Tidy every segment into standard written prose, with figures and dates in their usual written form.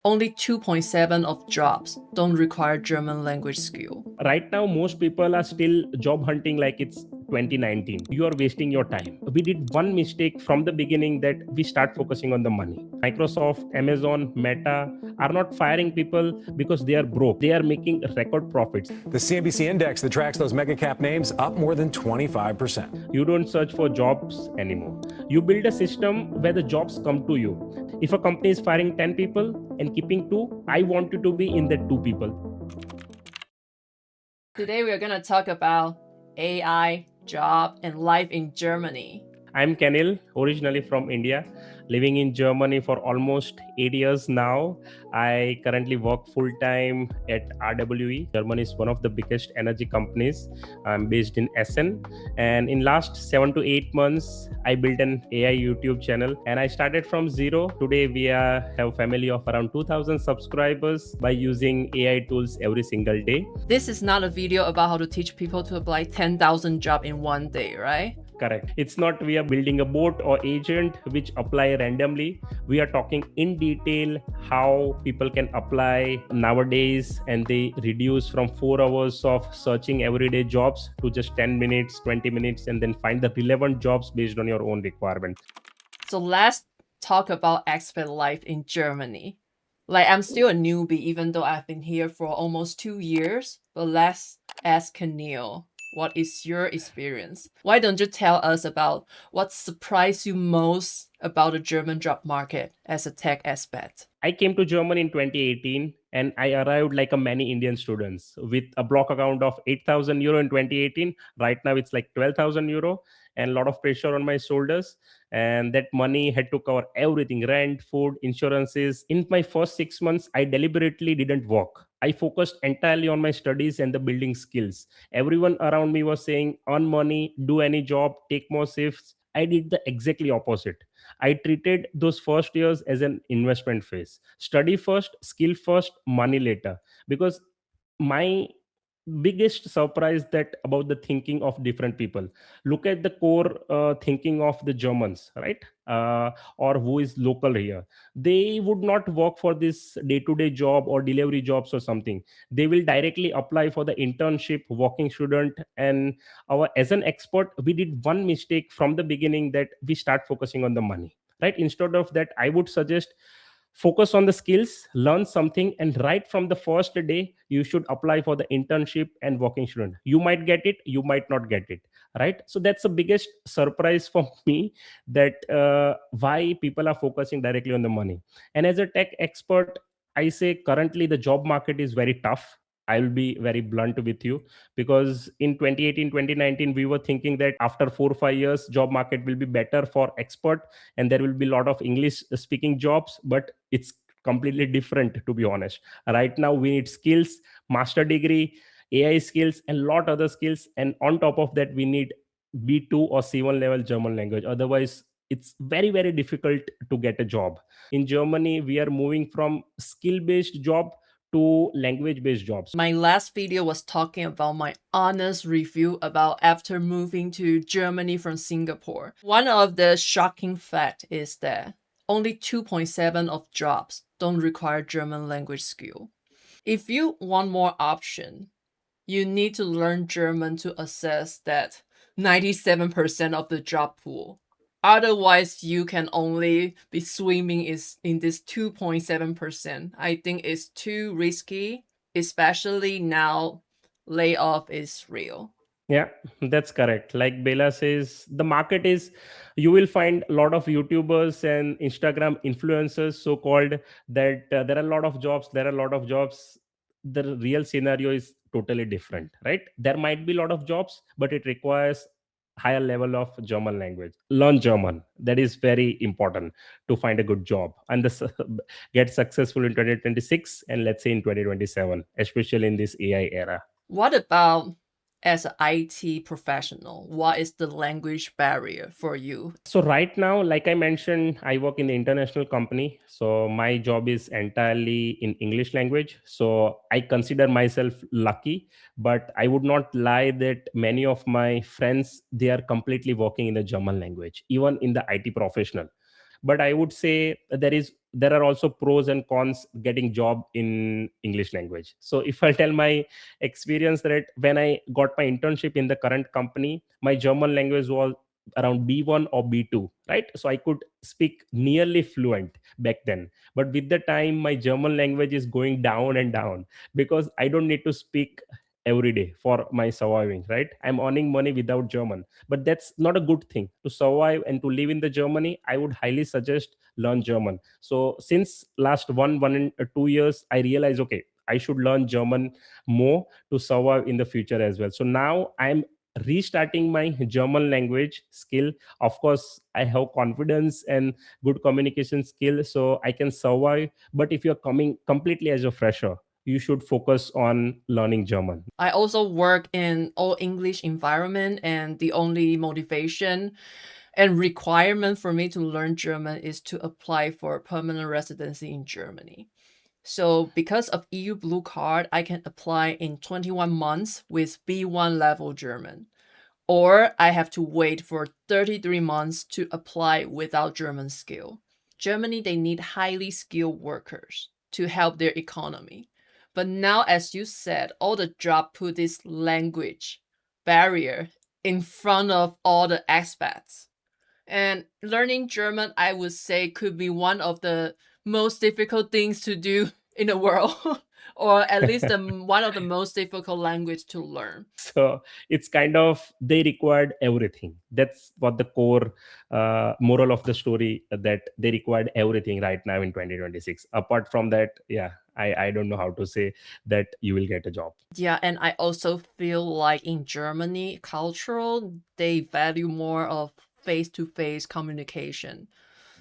Only 2.7 of jobs don't require German language skill. Right now, most people are still job hunting like it's 2019. You are wasting your time. We did one mistake from the beginning, that we start focusing on the money. Microsoft, Amazon, Meta are not firing people because they are broke. They are making record profits. The CNBC index that tracks those mega cap names up more than 25%. You don't search for jobs anymore. You build a system where the jobs come to you. If a company is firing 10 people and keeping 2, I want you to be in that 2 people. Today we are going to talk about AI, job, and life in Germany. I'm Kenil, originally from India, living in Germany for almost 8 years now. I currently work full time at RWE. Germany is one of the biggest energy companies. I'm based in Essen, and in last 7 to 8 months, I built an AI YouTube channel, and I started from zero. Today, we have a family of around 2,000 subscribers by using AI tools every single day. This is not a video about how to teach people to apply 10,000 jobs in one day, right? Correct. It's not we are building a bot or agent which apply randomly. We are talking in detail how people can apply nowadays, and they reduce from 4 hours of searching everyday jobs to just 10 minutes, 20 minutes, and then find the relevant jobs based on your own requirements. So let's talk about expat life in Germany. Like, I'm still a newbie, even though I've been here for almost 2 years. But let's ask Kenil, what is your experience? Why don't you tell us about what surprised you most about the German job market as a tech expat? I came to Germany in 2018, and I arrived like a many Indian students with a block account of 8,000 euro in 2018. Right now it's like 12,000 euro, and a lot of pressure on my shoulders. And that money had to cover everything: rent, food, insurances. In my first 6 months, I deliberately didn't work. I focused entirely on my studies and the building skills. Everyone around me was saying, earn money, do any job, take more shifts. I did the exactly opposite. I treated those first years as an investment phase. Study first, skill first, money later. Because my biggest surprise that about the thinking of different people, look at the core thinking of the Germans, right? Or who is local here, they would not work for this day-to-day job or delivery jobs or something. They will directly apply for the internship, working student. And our as an expert, we did one mistake from the beginning, that we start focusing on the money, right? Instead of that, I would suggest focus on the skills, learn something, and right from the first day you should apply for the internship and working student. You might get it, you might not get it, right? So that's the biggest surprise for me, that why people are focusing directly on the money. And as a tech expert, I say currently the job market is very tough. I will be very blunt with you, because in 2018, 2019, we were thinking that after 4 or 5 years, job market will be better for expert, and there will be a lot of English speaking jobs. But it's completely different, to be honest. Right now we need skills, master degree, AI skills, and lot other skills, and on top of that we need B2 or C1 level German language. Otherwise it's very very difficult to get a job. In Germany, we are moving from skill based job to language based jobs. My last video was talking about my honest review about after moving to Germany from Singapore. One of the shocking fact is that only 2.7 of jobs don't require German language skill. If you want more option, you need to learn German to assess that 97% of the job pool. Otherwise, you can only be swimming in this 2.7%. I think it's too risky, especially now layoff is real. Yeah, that's correct. Like Bella says, the market is, you will find a lot of YouTubers and Instagram influencers, so called, that there are a lot of jobs, there are a lot of jobs. The real scenario is totally different, right? There might be a lot of jobs, but it requires higher level of German language. Learn German. That is very important to find a good job and get successful in 2026, and let's say in 2027, especially in this AI era. What about as an IT professional? What is the language barrier for you? So right now, like I mentioned, I work in the international company. So my job is entirely in English language. So I consider myself lucky, but I would not lie that many of my friends, they are completely working in the German language, even in the IT professional. but I would say there are also pros and cons getting job in English language. So if I tell my experience, that when I got my internship in the current company, my German language was around B1 or B2, right? So I could speak nearly fluent back then. But with the time, my German language is going down and down, because I don't need to speak every day for my surviving, right? I'm earning money without German, but that's not a good thing. To survive and to live in the Germany, I would highly suggest learn German. So since last 2 years, I realized, okay, I should learn German more to survive in the future as well. So now I'm restarting my German language skill. Of course, I have confidence and good communication skill, so I can survive. But if you're coming completely as a fresher, you should focus on learning German. I also work in all English environment, and the only motivation and requirement for me to learn German is to apply for permanent residency in Germany. So because of EU Blue Card, I can apply in 21 months with B1 level German. Or I have to wait for 33 months to apply without German skill. Germany, they need highly skilled workers to help their economy. But now, as you said, all the job put this language barrier in front of all the expats. And learning German, I would say, could be one of the most difficult things to do in the world, or at least one of the most difficult language to learn. So it's kind of, they required everything. That's what the core moral of the story, that they required everything right now in 2026. Apart from that, yeah, I don't know how to say that you will get a job. Yeah, and I also feel like in Germany, cultural, they value more of face-to-face communication.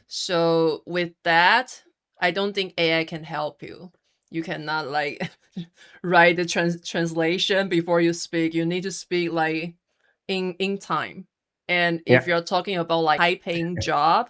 So with that, I don't think AI can help you. You cannot like write the translation before you speak. You need to speak like in time. And if Yeah. you're talking about like high-paying job,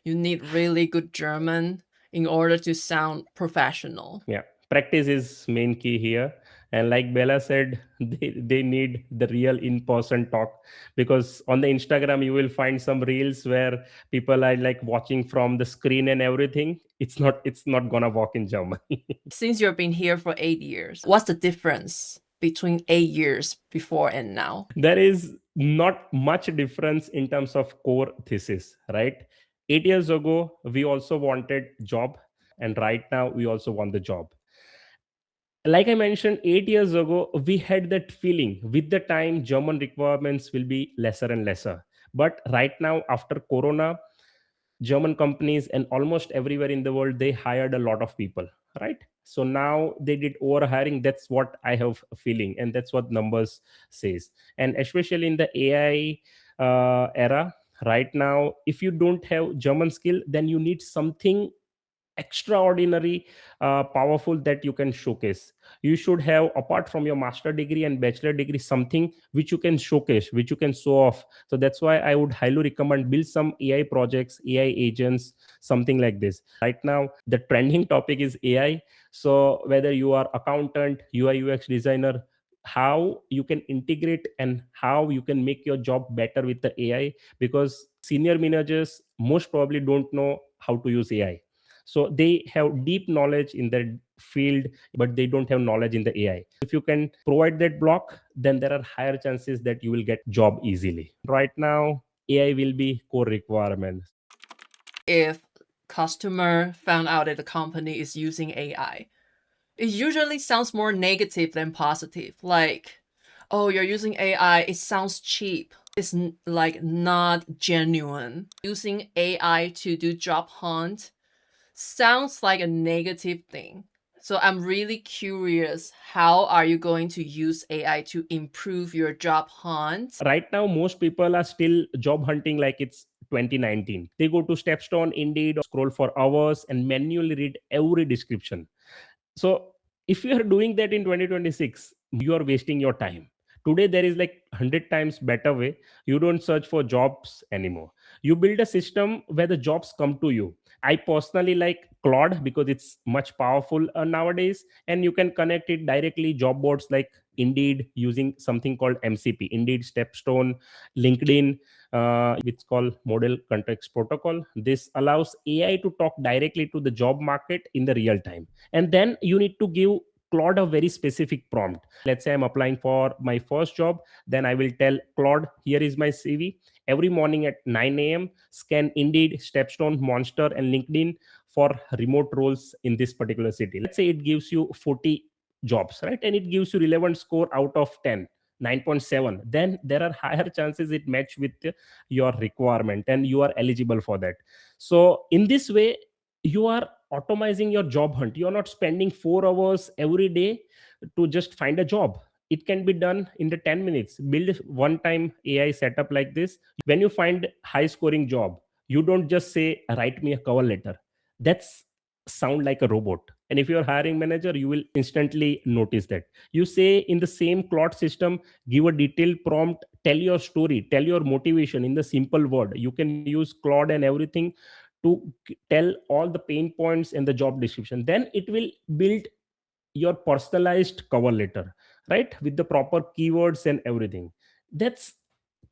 you need really good German in order to sound professional. Yeah, practice is main key here. And like Bella said, they need the real in-person talk, because on the Instagram you will find some reels where people are like watching from the screen and everything. It's not gonna work in Germany. Since you've been here for 8 years, what's the difference between 8 years before and now? There is not much difference in terms of core thesis, right? 8 years ago we also wanted job, and right now we also want the job. Like I mentioned, 8 years ago, we had that feeling with the time German requirements will be lesser and lesser. But right now, after Corona, German companies and almost everywhere in the world, they hired a lot of people, right? So now they did over hiring. That's what I have a feeling, and that's what numbers says. And especially in the AI era, right now, if you don't have German skill, then you need something extraordinary powerful that you can showcase. You should have, apart from your master degree and bachelor degree, something which you can showcase, which you can show off. So that's why I would highly recommend build some AI projects, AI agents, something like this. Right now the trending topic is AI. So whether you are accountant, UI UX designer, how you can integrate and how you can make your job better with the AI, because senior managers most probably don't know how to use AI. So they have deep knowledge in their field, but they don't have knowledge in the AI. If you can provide that block, then there are higher chances that you will get job easily. Right now AI will be core requirement. If customer found out that the company is using AI, it usually sounds more negative than positive. Like, oh, you're using AI, it sounds cheap. It's like not genuine. Using AI to do job hunt sounds like a negative thing. So I'm really curious, how are you going to use AI to improve your job hunt? Right now most people are still job hunting like it's 2019. They go to Stepstone, Indeed, or scroll for hours and manually read every description. So if you are doing that in 2026, you are wasting your time. Today there is like 100 times better way. You don't search for jobs anymore. You build a system where the jobs come to you. I personally like Claude because it's much powerful nowadays, and you can connect it directly job boards like Indeed using something called MCP, Indeed, Stepstone, LinkedIn, it's called Model Context Protocol. This allows AI to talk directly to the job market in the real time, and then you need to give Claude a very specific prompt. Let's say I'm applying for my first job, then I will tell Claude, here is my CV. Every morning at 9 a.m., scan Indeed, Stepstone, Monster, and LinkedIn for remote roles in this particular city. Let's say it gives you 40 jobs, right? And it gives you relevant score out of 10. 9.7, then there are higher chances it match with your requirement and you are eligible for that. So in this way, you are automizing your job hunt. You are not spending 4 hours every day to just find a job. It can be done in the 10 minutes. Build one time AI setup like this. When you find high scoring job, you don't just say write me a cover letter. That's sound like a robot. And if you're hiring manager, you will instantly notice that. You say in the same Claude system, give a detailed prompt, tell your story, tell your motivation in the simple word. You can use Claude and everything to tell all the pain points in the job description. Then it will build your personalized cover letter, right, with the proper keywords and everything. That's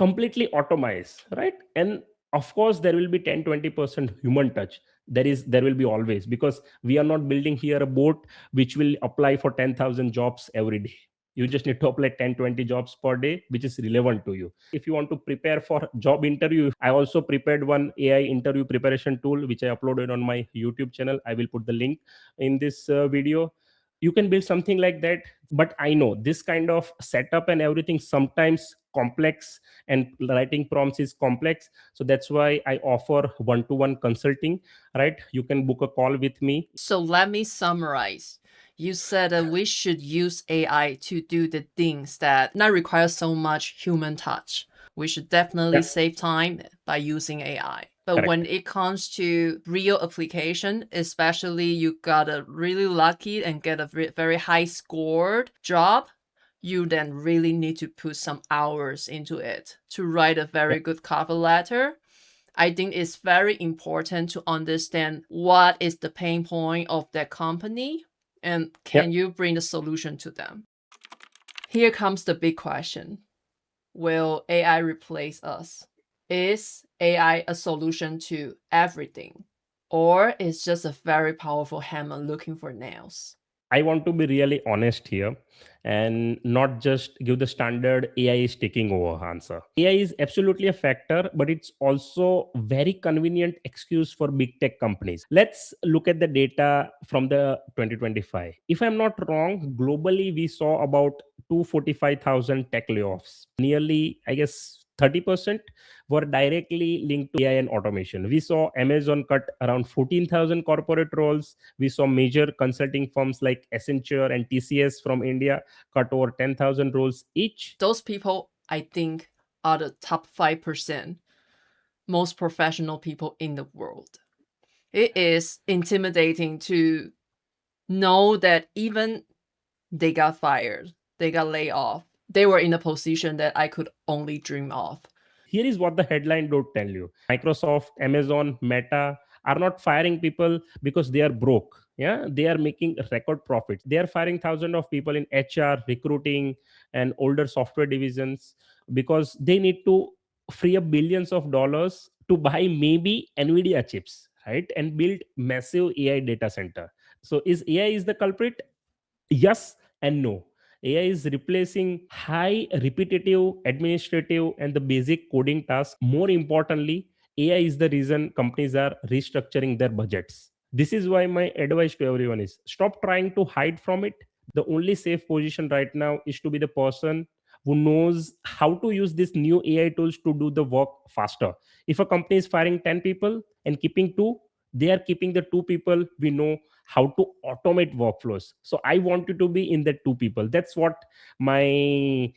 completely automized, right? And of course there will be 10-20% human touch. There will be always, because we are not building here a bot which will apply for 10,000 jobs every day. You just need to apply 10-20 jobs per day which is relevant to you. If you want to prepare for job interview, I also prepared one AI interview preparation tool which I uploaded on my YouTube channel. I will put the link in this video. You can build something like that. But I know this kind of setup and everything sometimes complex, and writing prompts is complex. So that's why I offer one-to-one consulting, right? You can book a call with me. So let me summarize. You said that we should use AI to do the things that not require so much human touch. We should definitely Yeah. save time by using AI. But Correct. when it comes to real application, especially you got a really lucky and get a very high scored job, you then really need to put some hours into it to write a very good cover letter. I think it's very important to understand what is the pain point of that company and can you bring the solution to them. Here comes the big question. Will AI replace us? Is AI a solution to everything? Or is just a very powerful hammer looking for nails? I want to be really honest here and not just give the standard AI is taking over answer. AI is absolutely a factor, but it's also very convenient excuse for big tech companies. Let's look at the data from the 2025. If I'm not wrong, globally we saw about 245,000 tech layoffs. Nearly, I guess, 30% were directly linked to AI and automation. We saw Amazon cut around 14,000 corporate roles. We saw major consulting firms like Accenture and TCS from India cut over 10,000 roles each. Those people, I think, are the top 5% most professional people in the world. It is intimidating to know that even they got fired, they got laid off, they were in a position that I could only dream of. Here is what the headline don't tell you. Microsoft, Amazon, Meta are not firing people because they are broke. Yeah, they are making record profits. They are firing thousands of people in HR, recruiting, and older software divisions because they need to free up billions of dollars to buy maybe Nvidia chips, right, and build massive AI data center. So is AI is the culprit? Yes and no. AI is replacing high repetitive administrative and the basic coding tasks. More importantly, AI is the reason companies are restructuring their budgets. This is why my advice to everyone is stop trying to hide from it. The only safe position right now is to be the person who knows how to use these new AI tools to do the work faster. If a company is firing 10 people and keeping two, they are keeping the two people we know how to automate workflows. So I want you to be in the two people. That's what my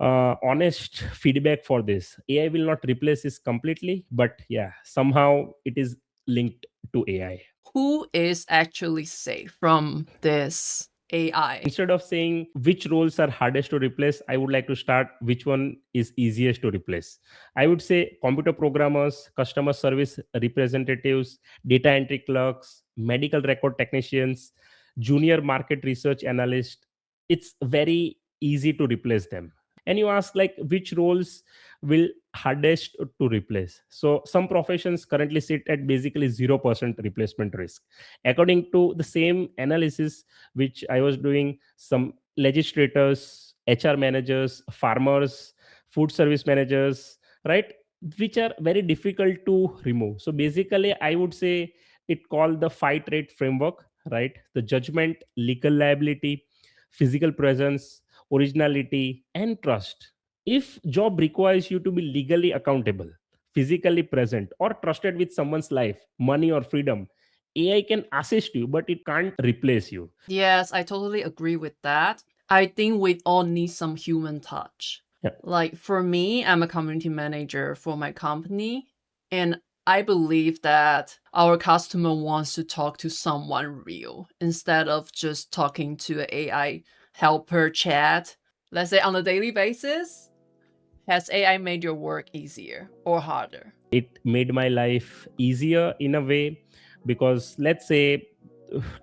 honest feedback for this. AI will not replace this completely, but yeah, somehow it is linked to AI. Who is actually safe from this AI. Instead of saying which roles are hardest to replace, I would like to start which one is easiest to replace. I would say computer programmers, customer service representatives, data entry clerks, medical record technicians, junior market research analyst. It's very easy to replace them. And you ask like which roles will hardest to replace. So some professions currently sit at basically 0% replacement risk. According to the same analysis which I was doing, some legislators, HR managers, farmers, food service managers, right? Which are very difficult to remove. So basically, I would say it called the fight rate framework, right? The judgment, legal liability, physical presence, originality, and trust. If job requires you to be legally accountable, physically present, or trusted with someone's life, money, or freedom, AI can assist you, but it can't replace you. Yes, I totally agree with that. I think we all need some human touch. Yeah. Like for me, I'm a community manager for my company, and I believe that our customer wants to talk to someone real instead of just talking to an AI helper chat, let's say on a daily basis. Has AI made your work easier or harder? It made my life easier in a way, because let's say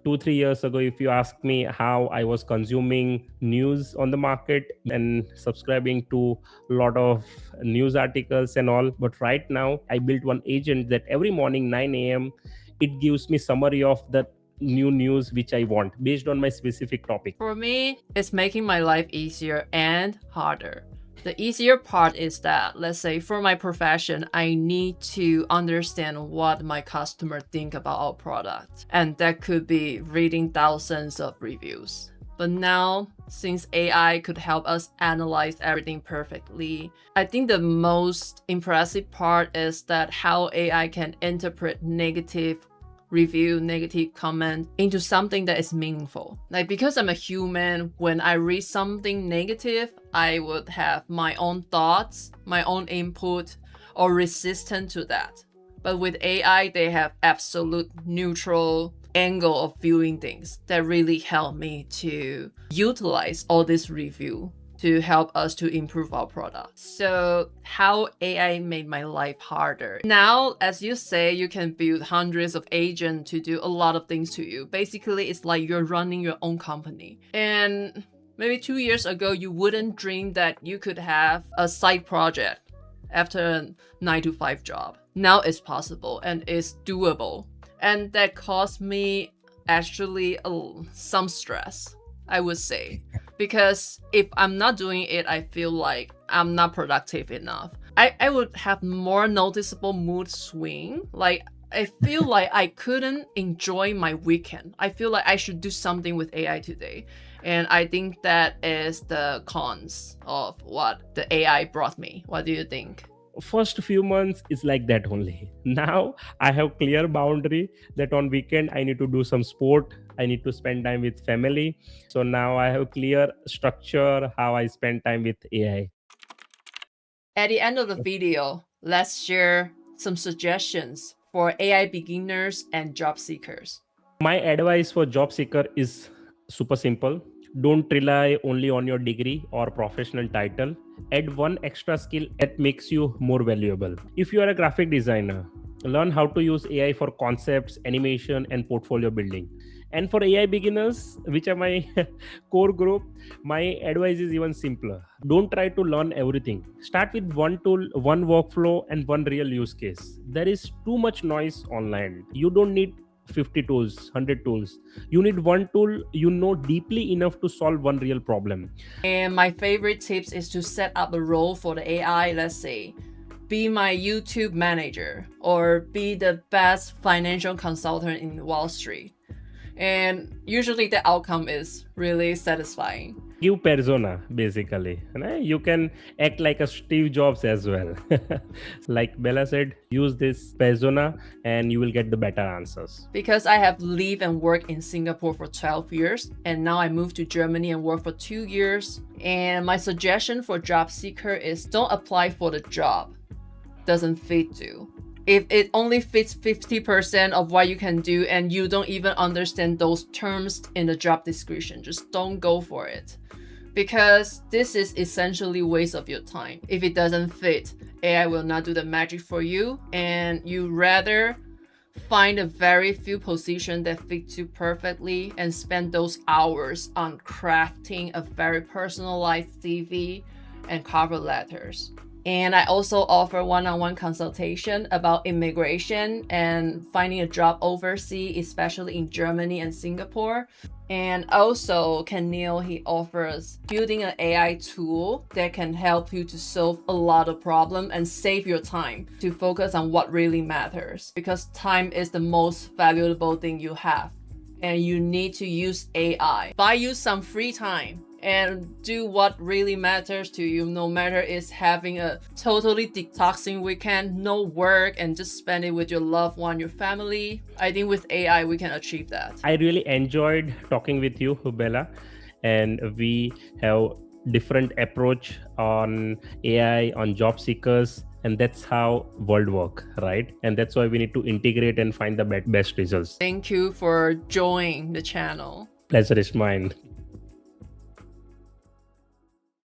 2 3 years ago, if you ask me how I was consuming news on the market and subscribing to a lot of news articles and all, but right now I built one agent that every morning 9 a.m. it gives me summary of the new news which I want based on my specific topic. For me, it's making my life easier and harder. The easier part is that, let's say for my profession, I need to understand what my customer think about our product. And that could be reading thousands of reviews. But now, since AI could help us analyze everything perfectly, I think the most impressive part is that how AI can interpret negative review, negative comment into something that is meaningful. Like because I'm a human, when I read something negative, I would have my own thoughts, my own input, or resistance to that. But with AI, they have absolute neutral angle of viewing things that really help me to utilize all this review to help us to improve our product. So how AI made my life harder. Now, as you say, you can build hundreds of agents to do a lot of things to you. Basically, it's like you're running your own company. And maybe 2 years ago, you wouldn't dream that you could have a side project after a 9 to 5 job. Now it's possible and it's doable. And that caused me actually some stress, I would say. Because if I'm not doing it, I feel like I'm not productive enough. I would have more noticeable mood swing. Like I feel like I couldn't enjoy my weekend. I feel like I should do something with AI today. And I think that is the cons of what the AI brought me. What do you think? First few months is like that only. Now I have clear boundary that on weekend I need to do some sport, I need to spend time with family. So now I have clear structure how I spend time with AI. At the end of the video, let's share some suggestions for AI beginners and job seekers. My advice for job seeker is super simple. Don't rely only on your degree or professional title. Add one extra skill that makes you more valuable. If you are a graphic designer, learn how to use AI for concepts, animation, and portfolio building. And for AI beginners, which are my core group, my advice is even simpler. Don't try to learn everything. Start with one tool, one workflow, and one real use case. There is too much noise online. You don't need 50 tools, 100 tools. You need one tool you know deeply enough to solve one real problem. And my favorite tips is to set up a role for the AI. Let's say, be my YouTube manager or be the best financial consultant in Wall Street. And usually the outcome is really satisfying. Give persona, basically. Right? You can act like a Steve Jobs as well. Like Bella said, use this persona and you will get the better answers. Because I have lived and worked in Singapore for 12 years, and now I moved to Germany and worked for 2 years. And my suggestion for job seeker is don't apply for the job doesn't fit you. if it only fits 50% of what you can do and you don't even understand those terms in the job description, just don't go for it. Because this is essentially waste of your time. If it doesn't fit, AI will not do the magic for you, and you rather find a very few positions that fit you perfectly and spend those hours on crafting a very personalized CV and cover letters. And I also offer one-on-one consultation about immigration and finding a job overseas, especially in Germany and Singapore. And also, Kenil, he offers building an AI tool that can help you to solve a lot of problems and save your time to focus on what really matters. Because time is the most valuable thing you have. And you need to use AI. Buy you some free time and do what really matters to you, no matter it's having a totally detoxing weekend, no work, and just spend it with your loved one, your family. I think with AI, we can achieve that. I really enjoyed talking with you, Bella, and we have different approach on AI, on job seekers, and that's how world work, right? And that's why we need to integrate and find the best results. Thank you for joining the channel. Pleasure is mine.